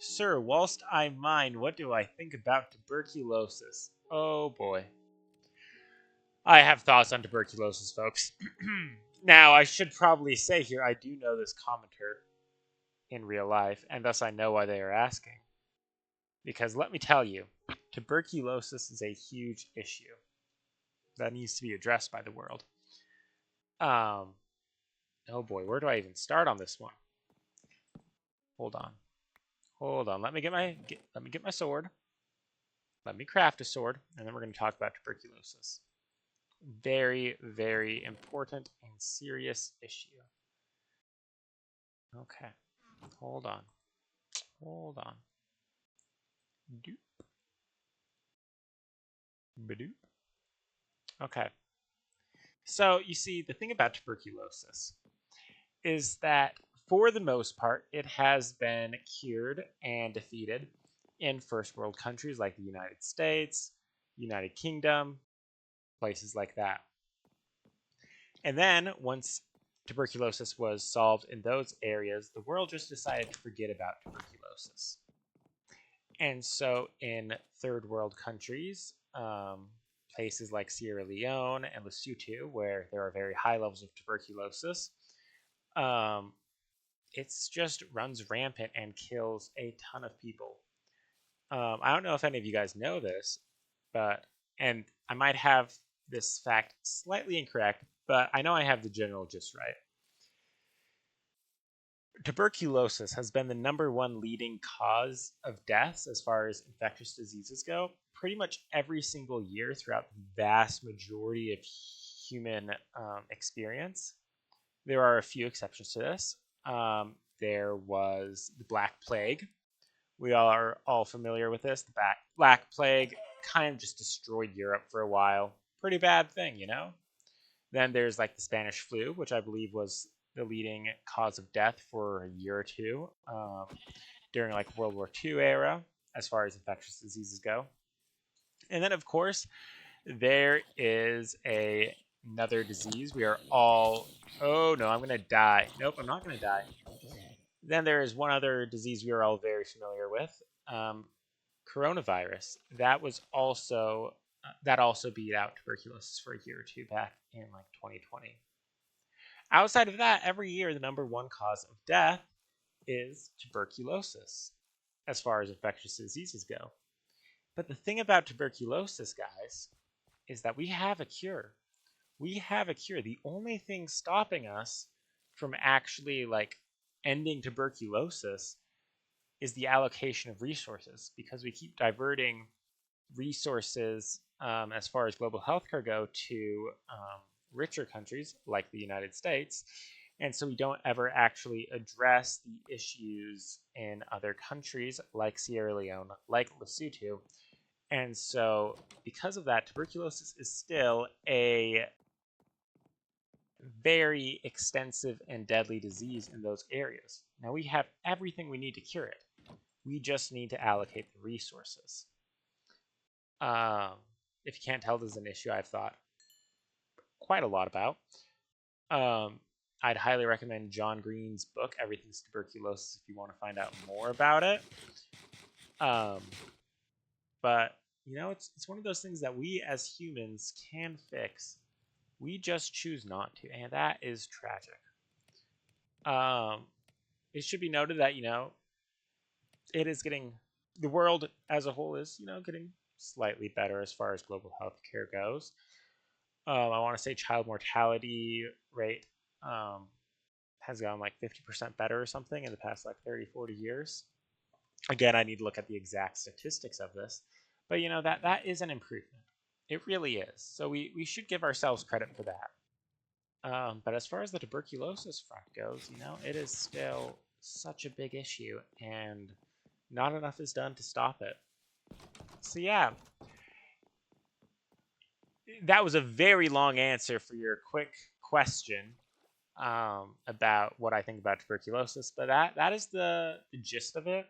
Sir, whilst I mine, what do I think about tuberculosis? Oh boy. I have thoughts on tuberculosis, folks. Now, I should probably say here, I do know this commenter in real life, and thus I know why they are asking. Because let me tell you, tuberculosis is a huge issue that needs to be addressed by the world. Oh boy, where do I even start on this one? Hold on. Let me get my sword. Let me craft a sword, and then we're going to talk about tuberculosis. Very, very important and serious issue. Okay, hold on. Doop. Badoop. Okay. So you see, the thing about tuberculosis is that for the most part, it has been cured and defeated in first world countries like the United States, United Kingdom, places like that. And then once tuberculosis was solved in those areas, the world just decided to forget about tuberculosis. And so in third world countries, places like Sierra Leone and Lesotho, where there are very high levels of tuberculosis, it's just runs rampant and kills a ton of people. I don't know if any of you guys know this, and I might have this fact slightly incorrect, but I know I have the general gist right. Tuberculosis has been the number one leading cause of deaths as far as infectious diseases go, pretty much every single year throughout the vast majority of human experience. There are a few exceptions to this. There was the Black Plague. We are all familiar with this. The Black Plague kind of just destroyed Europe for a while. Pretty bad thing, you know? Then there's like the Spanish flu, which I believe was the leading cause of death for a year or two during like World War II era, as far as infectious diseases go. And then, of course, there is another disease. We are all, oh no, I'm going to die. Nope, I'm not going to die. Then there is one other disease we are all very familiar with, coronavirus. That also beat out tuberculosis for a year or two back in like 2020. Outside of that, every year the number one cause of death is tuberculosis, as far as infectious diseases go. But the thing about tuberculosis, guys, is that we have a cure. We have a cure. The only thing stopping us from actually like ending tuberculosis is the allocation of resources, because we keep diverting resources as far as global healthcare go to richer countries like the United States. And so we don't ever actually address the issues in other countries like Sierra Leone, like Lesotho. And so because of that, tuberculosis is still a very extensive and deadly disease in those areas. Now we have everything we need to cure it. We just need to allocate the resources. If you can't tell, this is an issue I've thought quite a lot about. I'd highly recommend John Green's book, Everything's Tuberculosis, if you want to find out more about it. But, you know, it's one of those things that we as humans can fix. We just choose not to, and that is tragic. It should be noted that, you know, it is getting, the world as a whole is, you know, getting slightly better as far as global health care goes. I want to say child mortality rate has gone like 50% better or something in the past like 30, 40 years. Again, I need to look at the exact statistics of this, but you know, that is an improvement. It really is. So we should give ourselves credit for that. But as far as the tuberculosis front goes, you know, it is still such a big issue, and not enough is done to stop it. So yeah, that was a very long answer for your quick question about what I think about tuberculosis, but that is the gist of it.